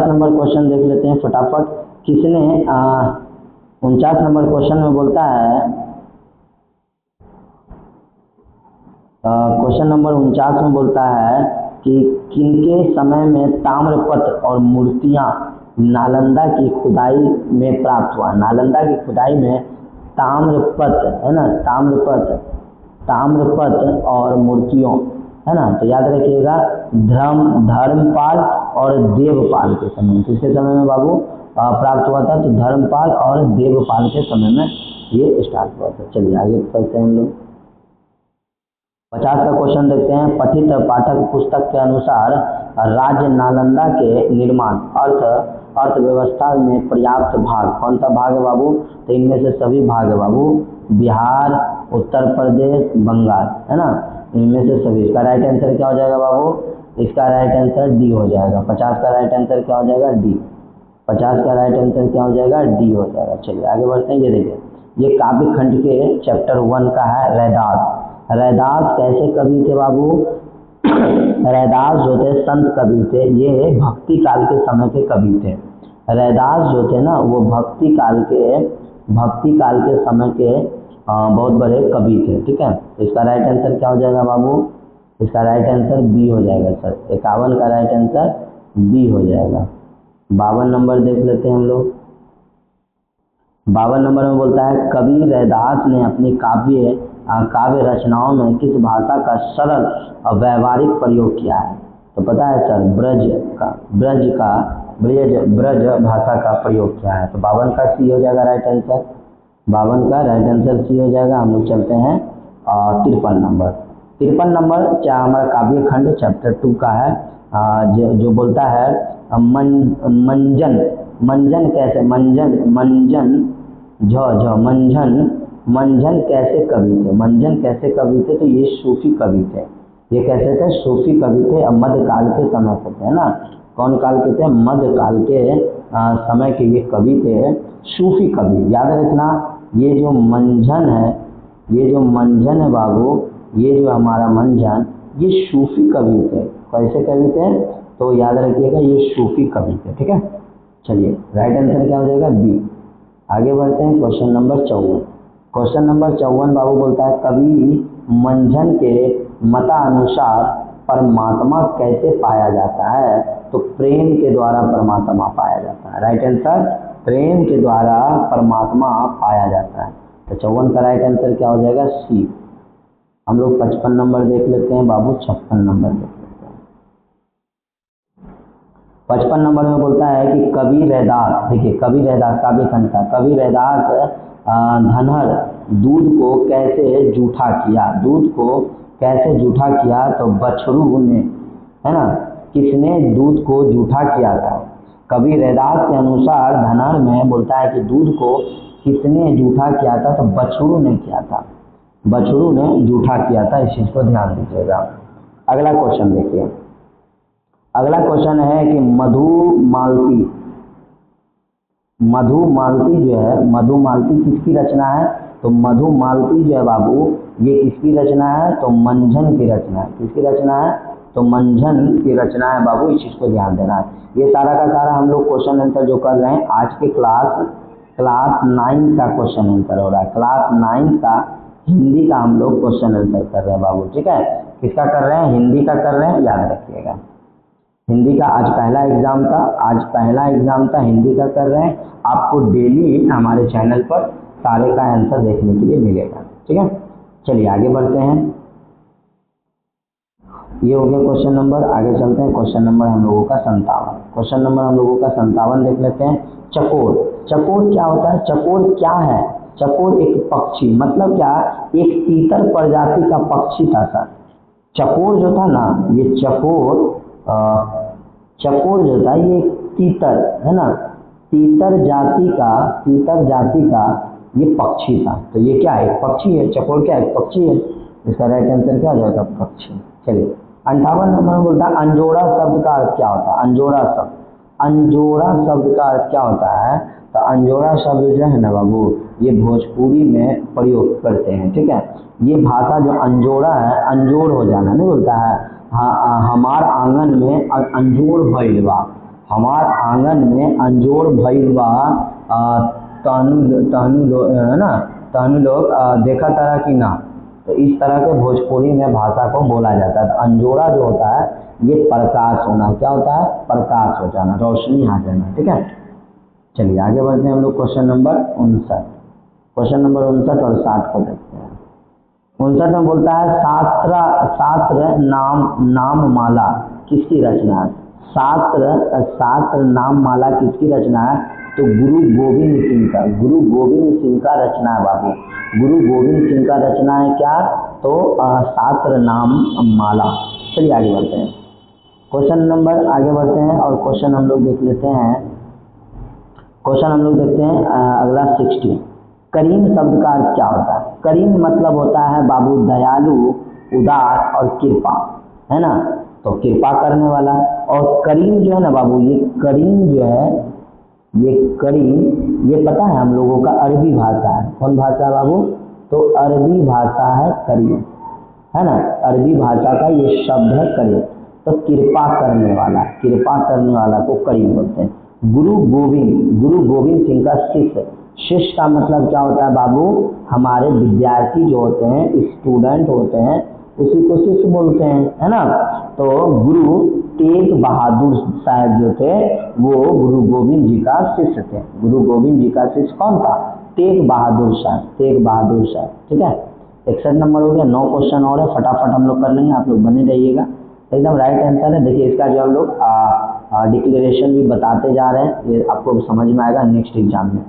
नंबर क्वेश्चन देख लेते हैं फटाफट। किसने 49 नंबर क्वेश्चन में बोलता है, क्वेश्चन नंबर 49 में बोलता है कि किनके समय में ताम्रपत्र और मूर्तियां नालंदा की खुदाई में प्राप्त हुआ। नालंदा की खुदाई में ताम्रपत्र है ना, ताम्रपत्र और मूर्तियों है ना, तो याद रखिएगा धर्मपाल और देवपाल के समय। किसके समय में बाबू प्राप्त हुआ था, तो धर्मपाल और देवपाल के समय में ये स्टार्ट हुआ था। चलिए आगे पढ़ते हैं हम लोग। 50 का क्वेश्चन देखते हैं। पठित पाठक पुस्तक के अनुसार राज्य नालंदा के निर्माण अर्थव्यवस्था में पर्याप्त भाग, कौन सा भाग है बाबू, तो इनमें से सभी भाग है बाबू, बिहार, उत्तर प्रदेश, बंगाल है ना, इनमें से सभी। इसका राइट आंसर क्या हो जाएगा बाबू, इसका राइट आंसर डी हो जाएगा। 50 का राइट आंसर क्या हो जाएगा, डी। 50 का राइट आंसर क्या हो जाएगा, डी हो जाएगा। चलिए आगे बढ़ते हैं। ये देखिए, ये काव्य खंड के चैप्टर 1 का है रैदास। रैदास कैसे कवि थे बाबू, रैदास जो थे संत कवि थे, ये भक्ति काल के समय के कवि थे। रैदास जो थे ना वो भक्ति काल के समय के बहुत बड़े कवि थे। ठीक है, इसका राइट आंसर क्या हो जाएगा बाबू, इसका राइट आंसर बी हो जाएगा सर। 51 का राइट आंसर बी हो जाएगा। 52 नंबर देख लेते हैं हम लोग। 52 नंबर में बोलता है कवि रैदास ने अपनी काव्य काव्य रचनाओं में किस भाषा का सरल और व्यवहारिक प्रयोग किया है? तो पता है सर, ब्रज भाषा का प्रयोग किया है। तो 52 का सी हो जाएगा राइट आंसर। 52 का राइट आंसर सी हो जाएगा। हम लोग चलते हैं 53 नंबर। 53 नंबर क्या हमारा काव्य खंड चैप्टर 2 का है, जो बोलता है मंजन कैसे मंजन कैसे कवि थे? मंजन कैसे कवि थे? तो ये सूफी कवि थे। ये कैसे थे? सूफी कवि थे। मध्यकाल के समय के थे ना। कौन काल के थे? मध्यकाल के समय के ये कवि थे, सूफी कवि। याद रखना, ये जो मंजन है बाबू, ये जो हमारा मंजन, ये सूफी कवि थे। कैसे कवि थे? तो याद रखिएगा, ये सूफी कवि थे। ठीक है, चलिए राइट आंसर क्या हो जाएगा? बी। आगे बढ़ते हैं क्वेश्चन नंबर 54। क्वेश्चन नंबर 54 बाबू बोलता है कवि मंजन के मतानुसार परमात्मा कैसे पाया जाता है? तो प्रेम के द्वारा परमात्मा पाया जाता है। राइट आंसर, प्रेम के द्वारा परमात्मा पाया जाता है। तो 54 का राइट आंसर क्या हो जाएगा? सी। हम लोग 55 नंबर देख लेते हैं बाबू, 56 नंबर देख लेते हैं। 55 नंबर में बोलता है कि कवि रैदास, देखिए कवि रैदास काव्य खंड का, कवि रैदास धनहर दूध को कैसे जूठा किया? दूध को कैसे जूठा किया? तो बछरू ने, है ना, किसने दूध को जूठा किया था? कवि रैदास के अनुसार धनहर में बोलता है कि दूध को किसने जूठा किया था? तो बछरू ने किया था। बछरू ने जूठा किया था। इस चीज को ध्यान दीजिएगा। अगला क्वेश्चन देखिए। अगला क्वेश्चन है कि मधुमालती जो है, मधुमालती किसकी रचना है? तो मधुमालती जो है बाबू, ये किसकी रचना है? तो मंजन की रचना है। किसकी रचना है? तो मंजन की रचना है बाबू। इस चीज को ध्यान देना है। ये सारा का सारा हम लोग क्वेश्चन आंसर जो कर रहे हैं आज के क्लास 9 का क्वेश्चन आंसर हो रहा है। क्लास 9 का हिंदी का हम लोग क्वेश्चन आंसर कर रहे हैं बाबू। ठीक है, किसका कर रहे हैं? हिंदी का कर रहे हैं, याद रखिएगा। हिंदी का आज पहला एग्जाम था, हिंदी का कर रहे हैं। आपको डेली हमारे चैनल पर सारे का आंसर देखने के लिए मिलेगा। ठीक है, चलिए आगे बढ़ते हैं। ये हो गया क्वेश्चन नंबर। आगे चलते हैं क्वेश्चन नंबर हम लोगों का 57। क्वेश्चन नंबर हम लोगों का 57 देख लेते हैं। चकोर क्या होता है? चकोर क्या है? चकोर एक पक्षी, मतलब क्या, एक तीतर प्रजाति का पक्षी था सर। चकोर जो था ना, ये चकोर जो था ये तीतर है ना, तीतर जाति का ये पक्षी था। तो ये क्या है? पक्षी है। चकोर क्या है? पक्षी है। इसका राइट आंसर क्या हो जाएगा? पक्षी। चलिए 58 नंबर में बोलता है अंजोड़ा शब्द का अर्थ क्या होता है? अंजोड़ा शब्द का अर्थ क्या होता है? तो अंजोड़ा शब्द जो है ना बाबू, ये भोजपुरी में प्रयोग करते हैं। ठीक है, ये भाषा जो अंजोड़ा है, अंजोड़ हो जाना नहीं बोलता है। हमार आंगन में अंजोड़ भइल बा, हमार आंगन में अंजोड़ भइल बा, तहनु लोग देखा तारा कि ना। तो इस तरह के भोजपुरी में भाषा को बोला जाता है। तो अंजोड़ा जो होता है ये प्रकाश होना, क्या होता है? प्रकाश हो जाना, रोशनी आ जाना। ठीक है, चलिए आगे बढ़ते हैं हम लोग क्वेश्चन नंबर 59। क्वेश्चन नंबर 59 और 60 को देखते हैं। 59 में बोलता है शास्त्र नाम माला किसकी रचना है? शास्त्र नाम माला किसकी रचना है? तो गुरु गोविंद सिंह का रचना है बाबू। गुरु गोविंद सिंह का रचना है क्या? तो शास्त्र नाम माला। चलिए आगे बढ़ते हैं। क्वेश्चन नंबर आगे बढ़ते हैं और क्वेश्चन हम लोग देख लेते हैं। क्वेश्चन हम लोग देखते हैं अगला 60। करीम शब्द का अर्थ क्या होता है? करीम मतलब होता है बाबू दयालु, उदार और कृपा, है ना। तो कृपा करने वाला। और करीम जो है ना बाबू, ये करीम जो है, ये पता है हम लोगों का अरबी भाषा है। कौन भाषा है बाबू? तो अरबी भाषा है करीम, है ना। अरबी भाषा का ये शब्द है करीम। तो कृपा करने वाला को करीम बोलते हैं। गुरु गोविंद सिंह का शिष्य का मतलब क्या होता है बाबू? हमारे विद्यार्थी जो होते हैं, स्टूडेंट होते हैं, उसी को शिष्य बोलते हैं, है ना। तो गुरु तेग बहादुर साहब जो थे वो गुरु गोविंद जी का शिष्य थे। गुरु गोविंद जी का शिष्य कौन था? तेग बहादुर साहब। ठीक है, 61 नंबर हो गया। 9 क्वेश्चन और है, फटाफट हम लोग कर लेंगे, आप लोग बने रहिएगा। एकदम राइट आंसर है। देखिए इसका जो हम लोग डिक्लेरेशन भी बताते जा रहे हैं, ये आपको समझ में आएगा नेक्स्ट एग्जाम में।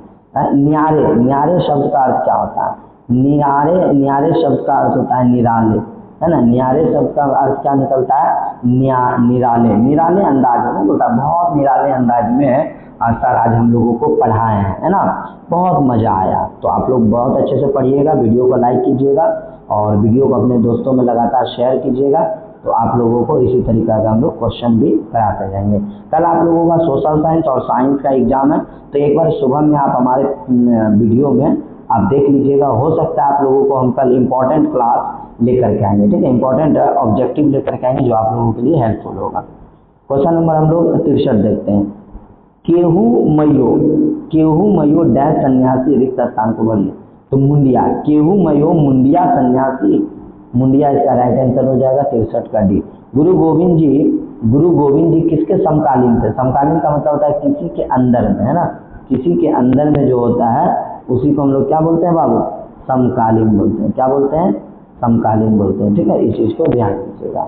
न्यारे, न्यारे शब्द का अर्थ क्या होता है? न्यारे, न्यारे शब्द का अर्थ होता है निराले, है ना। न्यारे शब्द का अर्थ क्या निकलता है? निराले, निराले अंदाज में बोलता है, बहुत निराले अंदाज में सर आज हम लोगों को पढ़ाए हैं, है ना। बहुत मज़ा आया। तो आप लोग बहुत अच्छे से पढ़िएगा, वीडियो को लाइक कीजिएगा और वीडियो को अपने दोस्तों में लगातार शेयर कीजिएगा। तो आप लोगों को इसी तरीके का हम लोग क्वेश्चन भी कराते जाएंगे। कल आप लोगों का सोशल साइंस और साइंस का एग्जाम है, तो एक बार सुबह में आप हमारे वीडियो में आप देख लीजिएगा। हो सकता है आप लोगों को हम कल इम्पोर्टेंट क्लास लेकर के आएंगे, ठीक है, इंपॉर्टेंट ऑब्जेक्टिव लेकर के आएंगे जो आप लोगों के लिए हेल्पफुल होगा। क्वेश्चन नंबर हम लोग 63 देखते हैं। केहू मयो, केहू मयो डैश सन्यासी रिक्त स्थान को भरिए। तो मुंडिया, केहू मयो मुंडिया सन्यासी, मुंडिया इसका राइट आंसर हो जाएगा 63 का डी। गुरु गोविंद जी, गुरु गोविंद जी किसके समकालीन थे? समकालीन का मतलब होता है किसी के अंदर में, है ना। किसी के अंदर में जो होता है उसी को हम लोग क्या बोलते हैं बाबू? समकालीन बोलते हैं। क्या बोलते हैं? समकालीन बोलते हैं, ठीक है। इस चीज़ को ध्यान दीजिएगा।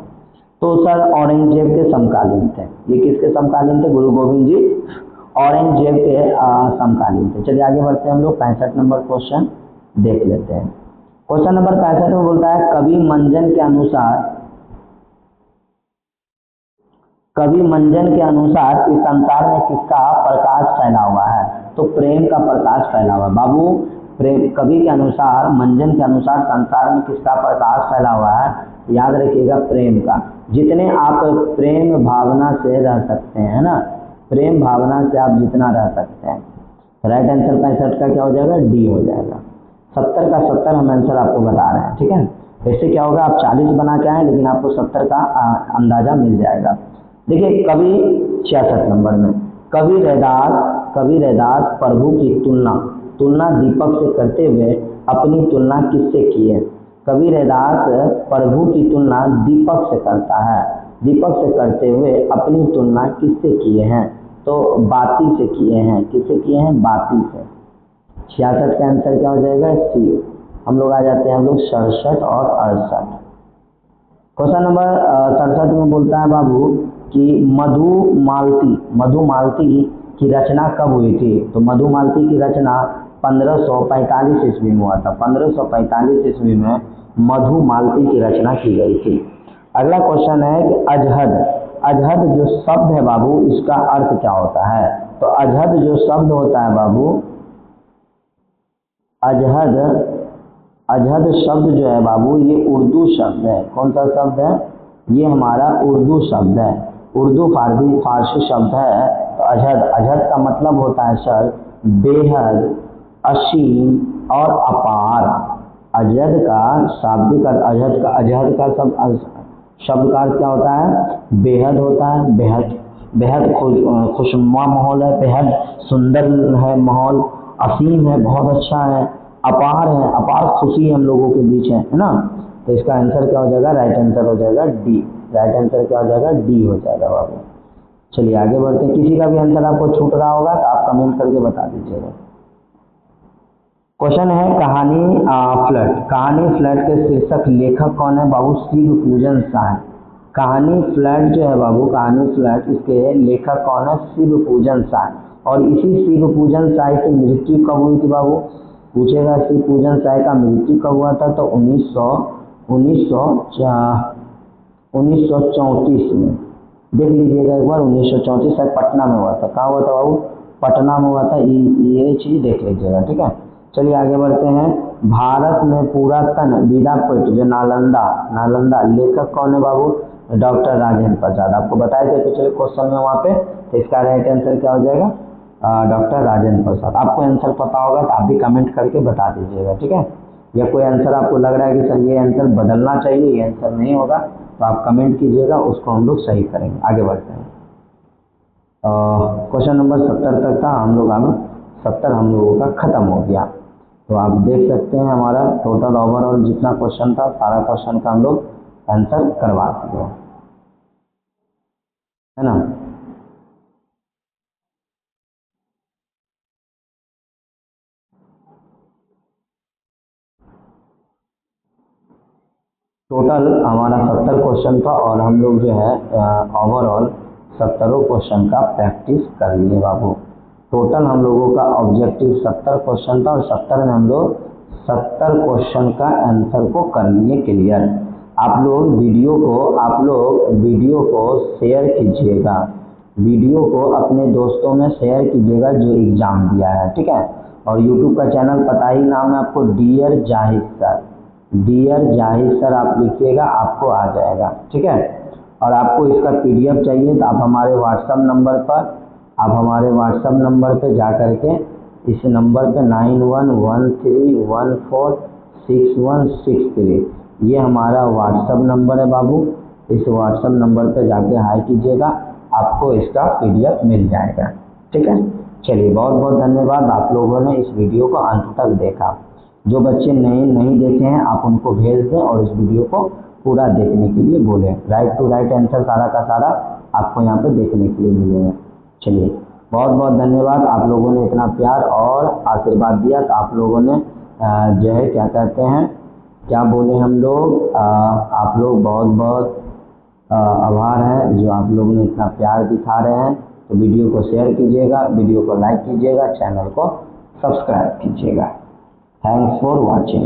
तो सर औरंगजेब के समकालीन थे। ये किसके समकालीन थे? गुरु गोविंद जी औरंगजेब के समकालीन थे। चलिए आगे बढ़ते हैं हम लोग। 65 नंबर क्वेश्चन देख लेते हैं। क्वेश्चन नंबर 65 में बोलता है कवि मंजन के अनुसार, कवि मंजन के अनुसार इस संसार में किसका प्रकाश फैला हुआ है? तो प्रेम का प्रकाश फैला हुआ है बाबू। प्रेम, कवि के अनुसार, मंजन के अनुसार संसार में किसका प्रकाश फैला हुआ है? याद रखिएगा प्रेम का। जितने आप प्रेम भावना से रह सकते हैं ना, प्रेम भावना से आप जितना रह सकते हैं। राइट आंसर 65 का क्या हो जाएगा? डी हो जाएगा। 70 का 70 हम आंसर आपको बता रहे हैं, ठीक है। वैसे क्या होगा, आप 40 बना के आए लेकिन आपको 70 का अंदाजा मिल जाएगा। देखिए कवि 66 नंबर में, कवि रैदास, कवि रैदास प्रभु की तुलना, तुलना दीपक से करते हुए अपनी तुलना किससे की है? कवि रैदास प्रभु की तुलना दीपक से करता है, दीपक से करते हुए अपनी तुलना किससे किए हैं? तो बाती से किए हैं। किससे किए हैं? बाती से। 66 का आंसर क्या हो जाएगा? सी। हम लोग आ जाते हैं हम लोग 67 और 68। क्वेश्चन नंबर 67 में बोलता है बाबू कि मधुमालती, मधुमालती की रचना कब हुई थी? तो मधुमालती की रचना 1545 ईस्वी में हुआ था। 1545 ईस्वी में मधुमालती की रचना की गई थी। अगला क्वेश्चन है कि अजहद, अजहद जो शब्द है बाबू इसका अर्थ क्या होता है? तो अजहद जो शब्द होता है बाबू, अजहद, अजहद शब्द जो है बाबू ये उर्दू शब्द है। कौन सा शब्द है? ये हमारा उर्दू शब्द है, उर्दू फारसी शब्द है। तो अजहद, अजहद का मतलब होता है सर बेहद, असीम और अपार। अजहद का शाब्दिक अर्थ, अजहद का सब शब्द का अर्थ क्या होता है? बेहद होता है। बेहद, बेहद खुशनुमा माहौल है, बेहद सुंदर है माहौल, असीम है, बहुत अच्छा है, अपार है, अपार खुशी हम लोगों के बीच है ना। तो इसका आंसर क्या हो जाएगा? राइट आंसर हो जाएगा डी। राइट आंसर क्या हो जाएगा? डी हो जाएगा बाबू। चलिए आगे बढ़ते हैं। किसी का भी आंसर आपको छूट रहा होगा तो आप कमेंट करके बता दीजिएगा। क्वेश्चन है कहानी फ्लड, कहानी फ्लड के शीर्षक लेखक कौन है बाबू? शिव पूजन शाह। कहानी फ्लड जो है बाबू, कहानी फ्लड इसके लेखक कौन है? शिव पूजन शाह। और इसी शिव पूजन शाह की मृत्यु कब हुई थी बाबू? पूछेगा शिव पूजन शाह का मृत्यु कब हुआ था? तो 1934 में। देख लीजिएगा एक बार, 1934 शायद पटना में हुआ था। कहाँ हुआ था बाबू? पटना में हुआ था। ये चीज़ देख लीजिएगा, ठीक है। चलिए आगे बढ़ते हैं। भारत में पुरातन विद्यापीठ जो नालंदा, नालंदा लेखक कौन है बाबू? डॉक्टर राजेंद्र प्रसाद। आपको बताए थे पिछले क्वेश्चन में वहाँ पे। तो इसका राइट आंसर क्या हो जाएगा? डॉक्टर राजेंद्र प्रसाद। आपको आंसर पता होगा तो आप भी कमेंट करके बता दीजिएगा, ठीक है। या कोई आंसर आपको लग रहा है कि सर ये आंसर बदलना चाहिए, ये आंसर नहीं होगा, तो आप कमेंट कीजिएगा, उसको हम लोग सही करेंगे। आगे बढ़ते हैं। क्वेश्चन नंबर 70 तक था, हम लोग अब 70 हम लोगों का खत्म हो गया। तो आप देख सकते हैं हमारा टोटल ओवरऑल जितना क्वेश्चन था सारा क्वेश्चन का हम लोग आंसर करवा दिए, है ना। टोटल हमारा 70 क्वेश्चन था और हम लोग जो है ओवरऑल 70 क्वेश्चन का प्रैक्टिस कर लिए बाबू। टोटल हम लोगों का ऑब्जेक्टिव 70 क्वेश्चन था और 70 में हम लोग 70 क्वेश्चन का आंसर को कर लिए क्लियर। आप लोग वीडियो को शेयर कीजिएगा, वीडियो को अपने दोस्तों में शेयर कीजिएगा जो एग्ज़ाम दिया है, ठीक है। और यूट्यूब का चैनल पता ही नाम है आपको, dear Zahid sir, dear Zahid sir आप लिखिएगा आपको आ जाएगा, ठीक है। और आपको इसका PDF चाहिए तो आप हमारे व्हाट्सएप नंबर पर जा करके इस नंबर पे 9113146163 ये हमारा व्हाट्सएप नंबर है बाबू। इस व्हाट्सएप नंबर पे जाके हाई कीजिएगा, आपको इसका PDF मिल जाएगा, ठीक है। चलिए बहुत बहुत धन्यवाद, आप लोगों ने इस वीडियो को अंत तक देखा। जो बच्चे नहीं देखे हैं आप उनको भेज दें और इस वीडियो को पूरा देखने के लिए बोलें। राइट टू राइट आंसर सारा का सारा आपको यहाँ पे देखने के लिए मिलेगा। चलिए बहुत बहुत धन्यवाद, आप लोगों ने इतना प्यार और आशीर्वाद दिया तो आप लोगों ने जो है क्या कहते हैं, क्या बोले हम लोग, आप लोग बहुत बहुत आभार है जो आप लोगों ने इतना प्यार दिखा रहे हैं। तो वीडियो को शेयर कीजिएगा, वीडियो को लाइक कीजिएगा, चैनल को सब्सक्राइब कीजिएगा। Thanks for watching.